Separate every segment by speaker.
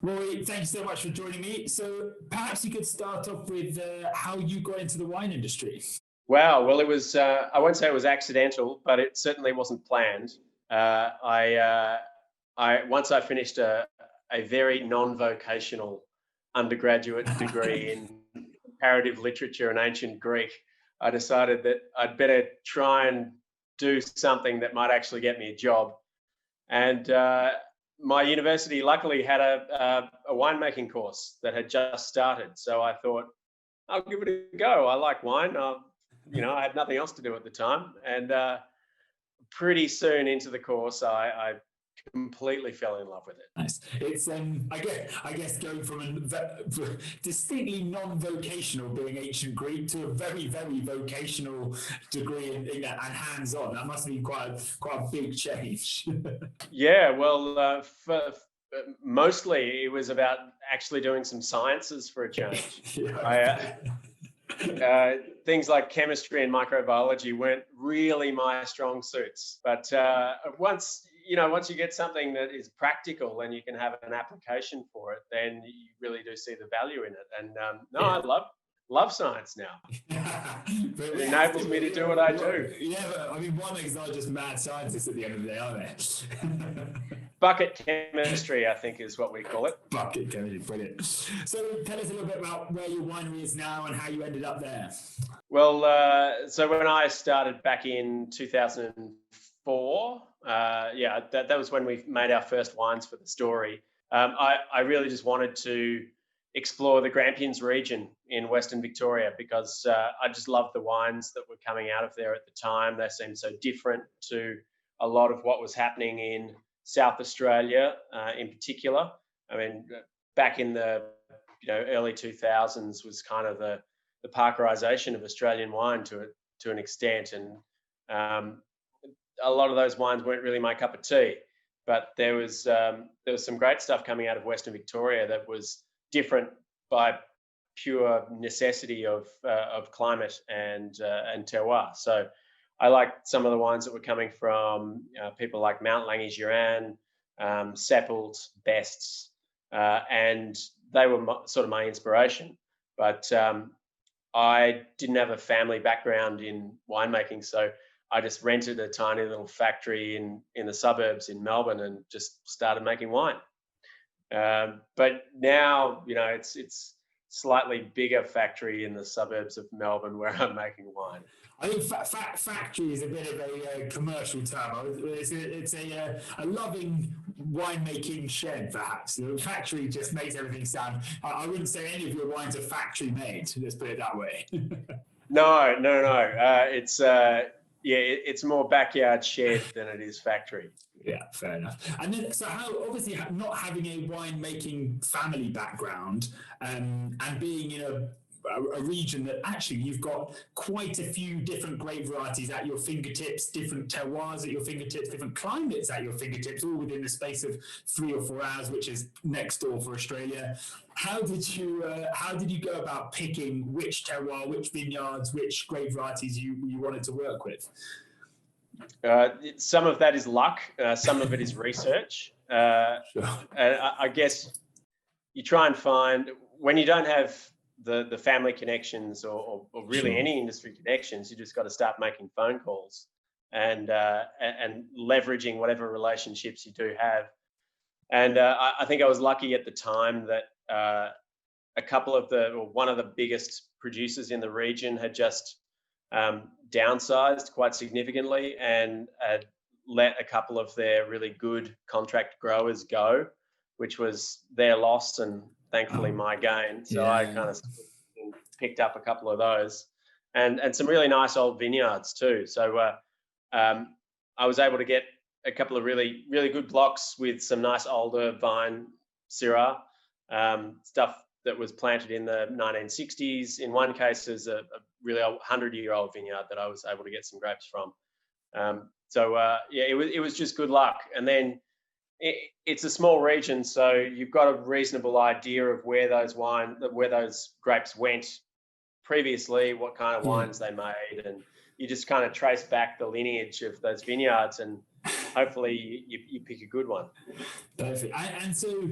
Speaker 1: Rory, thank you so much for joining me. So perhaps you could start off with how you got into the wine industry.
Speaker 2: Wow. Well, it was, I won't say it was accidental, but it certainly wasn't planned. Uh, I, uh, Once I finished a very non-vocational undergraduate degree in comparative literature and ancient Greek, I decided that I'd better try and do something that might actually get me a job. And my university luckily had a winemaking course that had just started. So I thought, I'll give it a go. I like wine. I had nothing else to do at the time. And pretty soon into the course, I completely fell in love with it.
Speaker 1: Nice. It's I guess going from distinctly non-vocational being ancient Greek to a very very vocational degree and hands-on. That must be quite a big change.
Speaker 2: Yeah, well, mostly it was about actually doing some sciences for a change. I, uh,
Speaker 1: Yeah.
Speaker 2: Things like chemistry and microbiology weren't really my strong suits. But once you get something that is practical and you can have an application for it, then you really do see the value in it. And no, I
Speaker 1: Yeah.
Speaker 2: love science now.
Speaker 1: But
Speaker 2: It
Speaker 1: we have
Speaker 2: enables
Speaker 1: to,
Speaker 2: me to do what I do.
Speaker 1: yeah, but I mean, winemakers are just mad scientists at the end of the day, aren't they?
Speaker 2: Bucket chemistry, I think, is what we call it.
Speaker 1: Bucket chemistry, brilliant. So tell us a little bit about where your winery is now and how you ended up there.
Speaker 2: Well, so when I started back in 2004, that was when we made our first wines for the story. I really just wanted to explore the Grampians region in Western Victoria because I just loved the wines that were coming out of there at the time. They seemed so different to a lot of what was happening in South Australia, in particular. I mean, back in the early 2000s was kind of the parkerization of Australian wine to an extent, and a lot of those wines weren't really my cup of tea. But there was some great stuff coming out of Western Victoria that was different by pure necessity of climate and terroir. So I liked some of the wines that were coming from people like Mount Langy-Giran, Seppelt, Bests, and they were sort of my inspiration. But I didn't have a family background in winemaking, so I just rented a tiny little factory in the suburbs in Melbourne and just started making wine. But now, it's slightly bigger factory in the suburbs of Melbourne where I'm making wine.
Speaker 1: I think factory is a bit of a commercial term. It's a loving winemaking shed, perhaps. The factory just makes everything sound. I wouldn't say any of your wines are factory made. Let's put it that way.
Speaker 2: No, no, no. It's more backyard shed than it is factory.
Speaker 1: Yeah, fair enough. And then, so how obviously not having a winemaking family background and being in a region that actually you've got quite a few different grape varieties at your fingertips, different terroirs at your fingertips, different climates at your fingertips, all within the space of 3 or 4 hours, which is next door for Australia. How did you go about picking which terroir, which vineyards, which grape varieties you wanted to work with?
Speaker 2: Some of that is luck. Some of it is research.
Speaker 1: Sure.
Speaker 2: And I guess you try and find when you don't have the family connections or really
Speaker 1: Sure.
Speaker 2: any industry connections, you just got to start making phone calls and leveraging whatever relationships you do have. And I think I was lucky at the time that one of the biggest producers in the region had just downsized quite significantly and had let a couple of their really good contract growers go, which was their loss and thankfully my gain. So I
Speaker 1: Yeah.
Speaker 2: kind of picked up a couple of those and some really nice old vineyards too. So I was able to get a couple of really, really good blocks with some nice older vine Syrah, stuff that was planted in the 1960s. In one case, there's a really old 100-year-old vineyard that I was able to get some grapes from. It was just good luck. And then it's a small region, so you've got a reasonable idea of where those grapes went previously, what kind of wines they made, and you just kind of trace back the lineage of those vineyards. And hopefully you pick a good one.
Speaker 1: Perfect. And so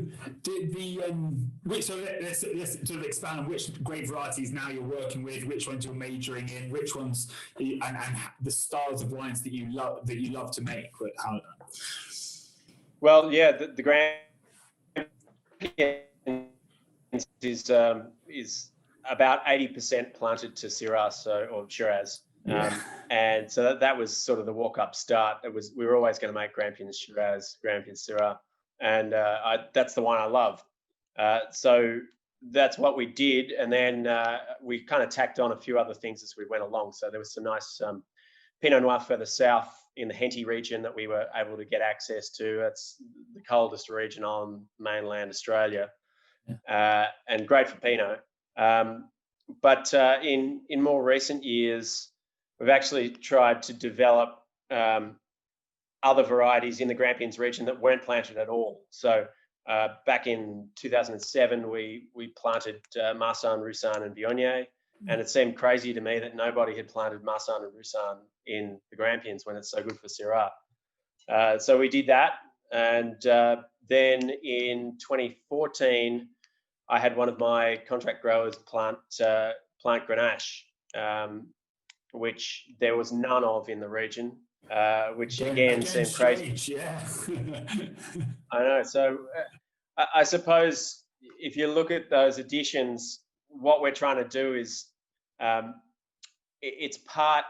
Speaker 1: let's sort of expand on which grape varieties now you're working with, which ones you're majoring in, which ones, and the styles of wines that you love to make.
Speaker 2: Well, yeah, the Grampians is about 80% planted to Shiraz, or Shiraz. And so that was sort of the walk-up start. We were always going to make Grampians Shiraz, Grampians Syrah, and that's the one I love. So that's what we did, and then we kind of tacked on a few other things as we went along. So there was some nice Pinot Noir further south in the Henty region that we were able to get access to. It's the coldest region on mainland Australia, and great for Pinot. But in more recent years, we've actually tried to develop other varieties in the Grampians region that weren't planted at all. So back in 2007, we planted Marsanne, Roussanne, and Viognier, and it seemed crazy to me that nobody had planted Marsanne and Roussanne in the Grampians when it's so good for Syrah. So we did that, and then in 2014, I had one of my contract growers plant Grenache, which there was none of in the region, which again seemed crazy.
Speaker 1: Yeah.
Speaker 2: I know. So I suppose if you look at those additions, what we're trying to do is it's part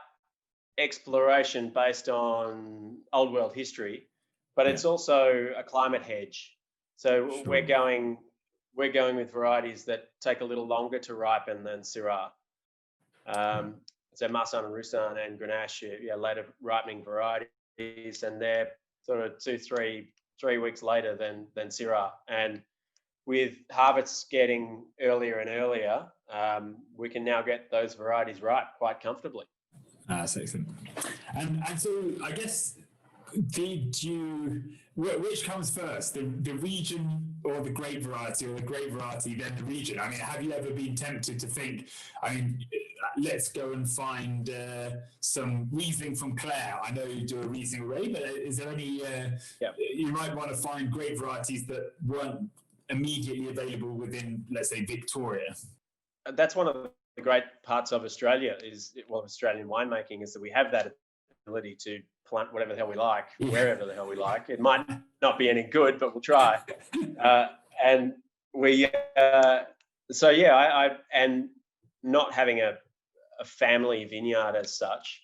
Speaker 2: exploration based on old world history, but it's also a climate hedge. So we're going with varieties that take a little longer to ripen than Syrah. So Marsanne and Roussanne and Grenache, later ripening varieties, and they're sort of 2-3 weeks later than Syrah. And with harvests getting earlier and earlier, we can now get those varieties ripe quite comfortably.
Speaker 1: That's excellent. And so I guess, which comes first, the region or the grape variety, or the grape variety then the region? I mean, have you ever been tempted to think, let's go and find some Riesling from Clare? I know you do a Riesling array, but is there any, you might want to find grape varieties that weren't immediately available within, let's say, Victoria?
Speaker 2: That's one of the great parts of Australia Australian winemaking, is that we have that ability to plant whatever the hell we like, wherever the hell we like. It might not be any good, but we'll try. And we, and not having a family vineyard as such,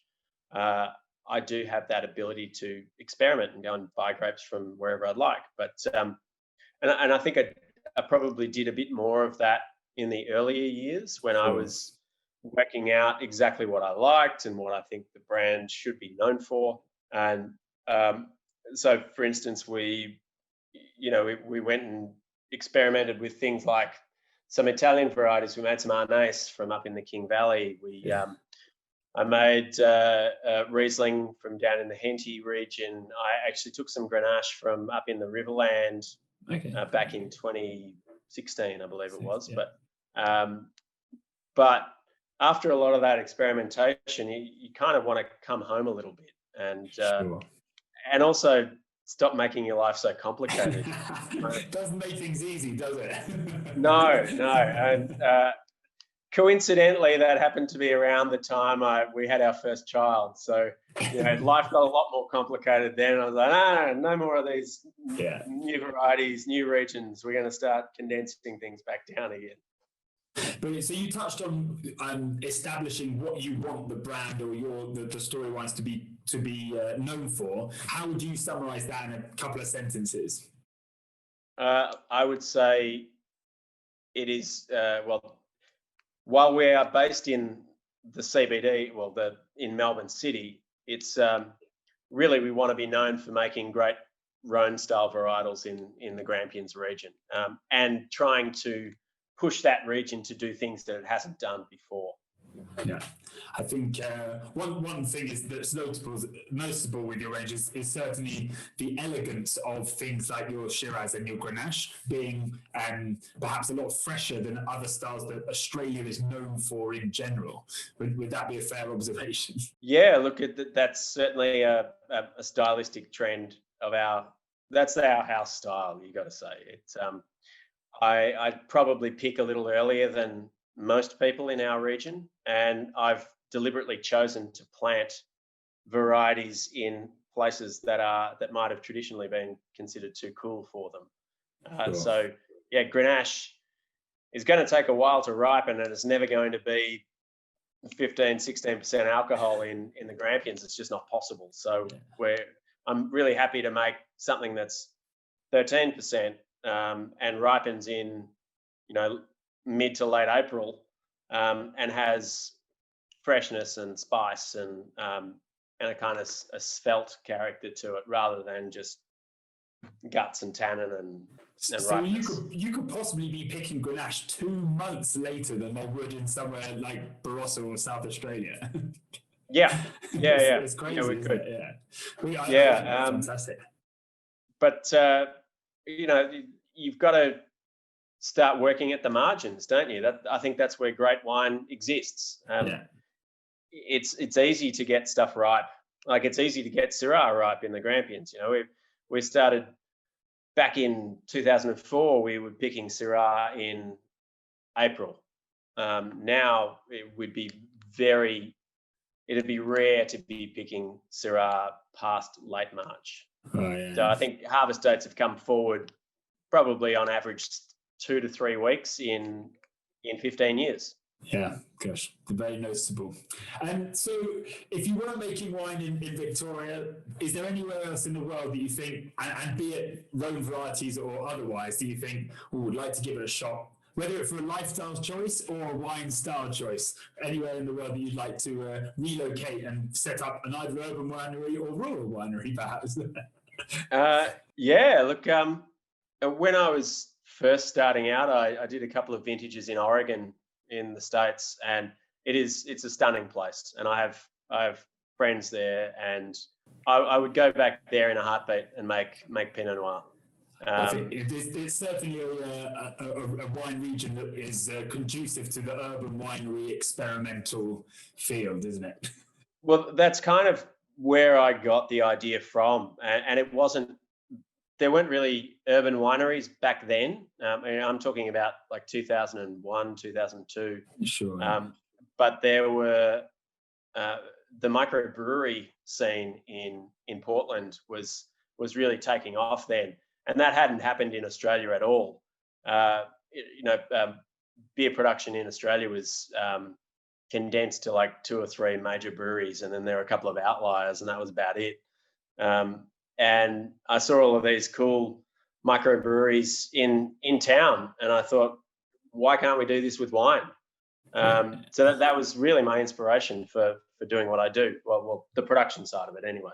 Speaker 2: I do have that ability to experiment and go and buy grapes from wherever I'd like. But and I think I probably did a bit more of that in the earlier years when I was working out exactly what I liked and what I think the brand should be known for. And so, for instance, we went and experimented with things like some Italian varieties. We made some Arnais from up in the King Valley. I made Riesling from down in the Henty region. I actually took some Grenache from up in the Riverland back in 2016, I believe it was. Yeah. But after a lot of that experimentation, you kind of want to come home a little bit and also stop making your life so complicated.
Speaker 1: It doesn't make things easy, does it?
Speaker 2: No. And coincidentally, that happened to be around the time we had our first child. So, life got a lot more complicated then. I was like, no more of these new varieties, new regions. We're going to start condensing things back down again.
Speaker 1: Brilliant. So you touched on establishing what you want the brand or the story wines to be known for. How would you summarize that in a couple of sentences?
Speaker 2: I would say it is while we are based in the CBD, in Melbourne City, it's really we want to be known for making great Rhone style varietals in the Grampians region, and trying to push that region to do things that it hasn't done before.
Speaker 1: Yeah, I think one thing that's noticeable with your range is certainly the elegance of things like your Shiraz and your Grenache being perhaps a lot fresher than other styles that Australia is known for in general. Would that be a fair observation?
Speaker 2: Yeah, look, that's certainly a stylistic trend of that's our house style. You got to say it's. I'd probably pick a little earlier than most people in our region, and I've deliberately chosen to plant varieties in places that might have traditionally been considered too cool for them.
Speaker 1: Sure.
Speaker 2: So yeah, Grenache is going to take a while to ripen, and it's never going to be 15-16% alcohol in the Grampians. It's just not possible. So I'm really happy to make something that's 13% and ripens in mid to late April, and has freshness and spice and a kind of a svelte character to it, rather than just guts and tannin and
Speaker 1: so
Speaker 2: ripeness.
Speaker 1: you could possibly be picking Grenache 2 months later than they would in somewhere like Barossa or South Australia.
Speaker 2: Yeah.
Speaker 1: It's crazy,
Speaker 2: we
Speaker 1: isn't
Speaker 2: could.
Speaker 1: it? Yeah. Fantastic.
Speaker 2: But you've got to start working at the margins, don't you? I think that's where great wine exists. It's easy to get stuff ripe. Like, it's easy to get Syrah ripe in the Grampians. We started back in 2004. We were picking Syrah in April. Now it'd be rare to be picking Syrah past late March. So I think harvest dates have come forward probably on average 2 to 3 weeks in 15 years.
Speaker 1: Yeah, gosh, very noticeable. And so, if you were making wine in Victoria, is there anywhere else in the world that you think, and be it Rhone varieties or otherwise, do you think, would like to give it a shot, whether it's for a lifestyle choice or a wine style choice, anywhere in the world that you'd like to relocate and set up an either urban winery or rural winery, perhaps?
Speaker 2: Look, when I was first starting out, I did a couple of vintages in Oregon in the States, and it's a stunning place, and I have friends there, and I would go back there in a heartbeat and make Pinot Noir.
Speaker 1: I think it's certainly a wine region that is conducive to the urban winery experimental field, isn't it?
Speaker 2: Well, that's kind of where I got the idea from, and there weren't really urban wineries back then. I'm talking about like 2001, 2002.
Speaker 1: Sure.
Speaker 2: But there were the microbrewery scene in Portland was really taking off then, and that hadn't happened in Australia at all. Beer production in Australia was condensed to like 2 or 3 major breweries, and then there were a couple of outliers, and that was about it. And I saw all of these cool microbreweries in town, and I thought, why can't we do this with wine? So that was really my inspiration for doing what I do. Well, the production side of it, anyway.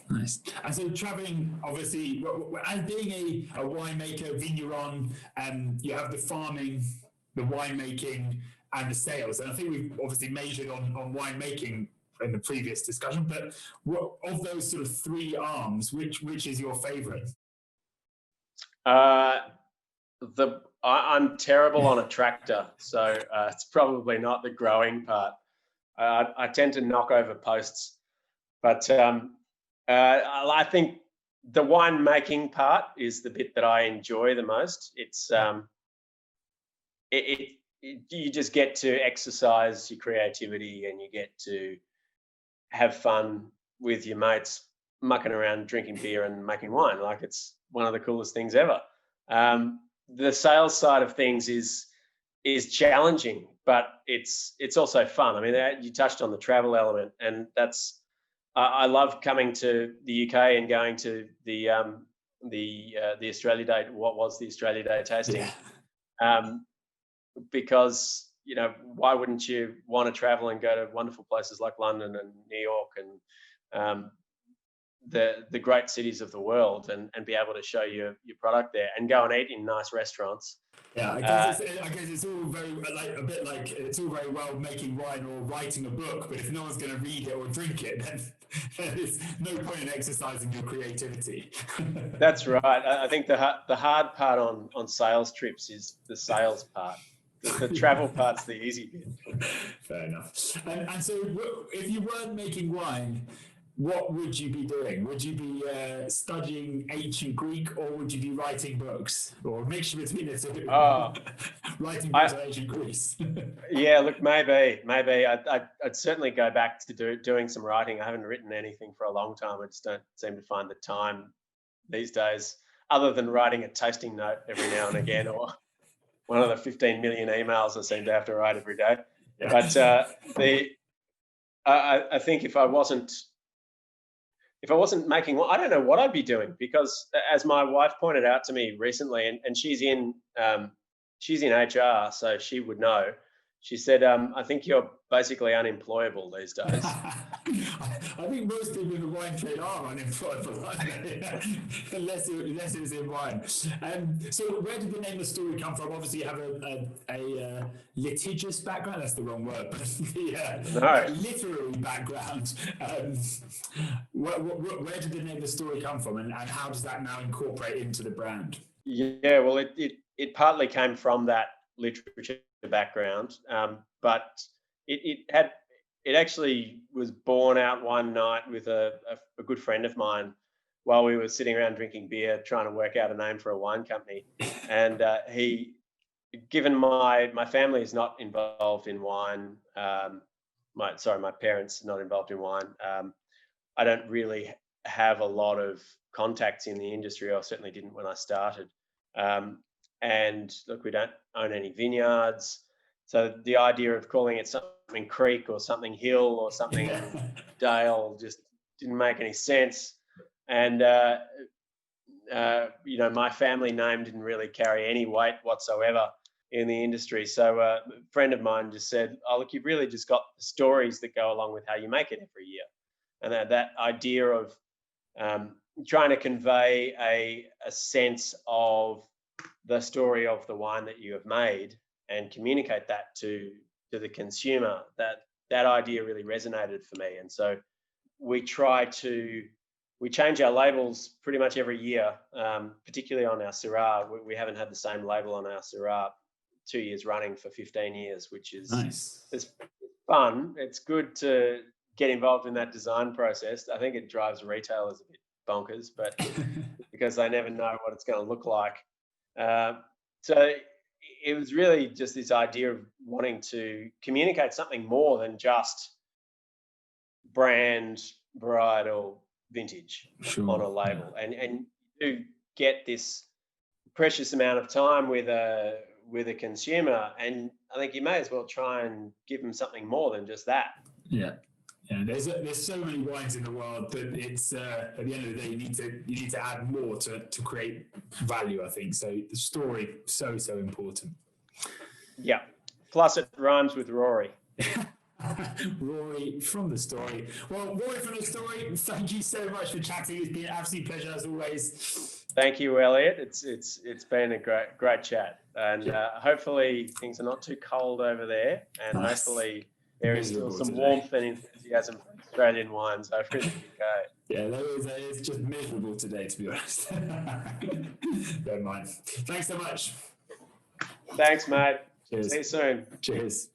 Speaker 1: Nice. And so traveling, obviously, and being a winemaker, vigneron, you have the farming, the winemaking, and the sales. And I think we've obviously measured on winemaking in the previous discussion, but of those sort of 3 arms, which is your favorite?
Speaker 2: I'm terrible on a tractor, so it's probably not the growing part. I tend to knock over posts, but I think the winemaking part is the bit that I enjoy the most. It's you just get to exercise your creativity, and you get to have fun with your mates, mucking around, drinking beer and making wine. Like, it's one of the coolest things ever. The sales side of things is challenging, but it's also fun. I mean, you touched on the travel element, and that's I love coming to the UK and going to the Australia Day. What was the Australia Day tasting? Yeah. Because why wouldn't you want to travel and go to wonderful places like London and New York? And the great cities of the world and be able to show your product there and go and eat in nice restaurants.
Speaker 1: Yeah, I guess it's all very like a bit like it's all very well making wine or writing a book, but if no one's going to read it or drink it, then there's no point in exercising your creativity.
Speaker 2: That's right. I think the hard part on sales trips is the sales part. The travel part's the easy bit.
Speaker 1: Fair enough. And so, if you weren't making wine, what would you be doing? Would you be studying ancient Greek, or would you be writing books, or a mixture between the two? Writing books on ancient Greece.
Speaker 2: Yeah, look, maybe I'd certainly go back to doing some writing. I haven't written anything for a long time. I just don't seem to find the time these days, other than writing a tasting note every now and again, or one of the 15 million emails I seem to have to write every day. Yeah. But I think if I wasn't making one, I don't know what I'd be doing, because as my wife pointed out to me recently, and she's in HR, so she would know. She said, I think you're basically unemployable these days.
Speaker 1: I think most people in the wine trade are unemployable, unless it's in wine. So where did the name of the story come from? Obviously you have a litigious background, that's the wrong word, but literary background. Where did the name of the story come from, and how does that now incorporate into the brand?
Speaker 2: Yeah, well, it partly came from that literature background, but it actually was born out one night with a good friend of mine while we were sitting around drinking beer trying to work out a name for a wine company. And given my family is not involved in wine, my parents are not involved in wine, I don't really have a lot of contacts in the industry, or certainly didn't when I started. And look, we don't own any vineyards. So the idea of calling it something creek or something hill or something dale just didn't make any sense. And, my family name didn't really carry any weight whatsoever in the industry. So a friend of mine just said, oh, look, you've really just got the stories that go along with how you make it every year. And that idea of trying to convey a sense of the story of the wine that you have made and communicate that to the consumer, that idea really resonated for me. And so we change our labels pretty much every year, particularly on our Syrah. We haven't had the same label on our Syrah 2 years running for 15 years, which is nice. It's fun. It's good to get involved in that design process. I think it drives retailers a bit bonkers, but because they never know what it's going to look like. So it was really just this idea of wanting to communicate something more than just brand, varietal, vintage on a label. And you get this precious amount of time with a consumer, and I think you may as well try and give them something more than just that. Yeah.
Speaker 1: Yeah, there's so many wines in the world that it's at the end of the day you need to add more to create value, I think. So the story so important.
Speaker 2: Yeah. Plus it rhymes with Rory.
Speaker 1: Rory from the story. Well, Rory from the story, thank you so much for chatting. It's been an absolute pleasure as always.
Speaker 2: Thank you, Elliot. It's been a great chat, and hopefully things are not too cold over there, and hopefully there is still some warmth and enthusiasm for Australian wines over in the UK.
Speaker 1: Yeah, that is just miserable today, to be honest. Don't mind. Thanks so much.
Speaker 2: Thanks, mate.
Speaker 1: Cheers.
Speaker 2: See you soon.
Speaker 1: Cheers.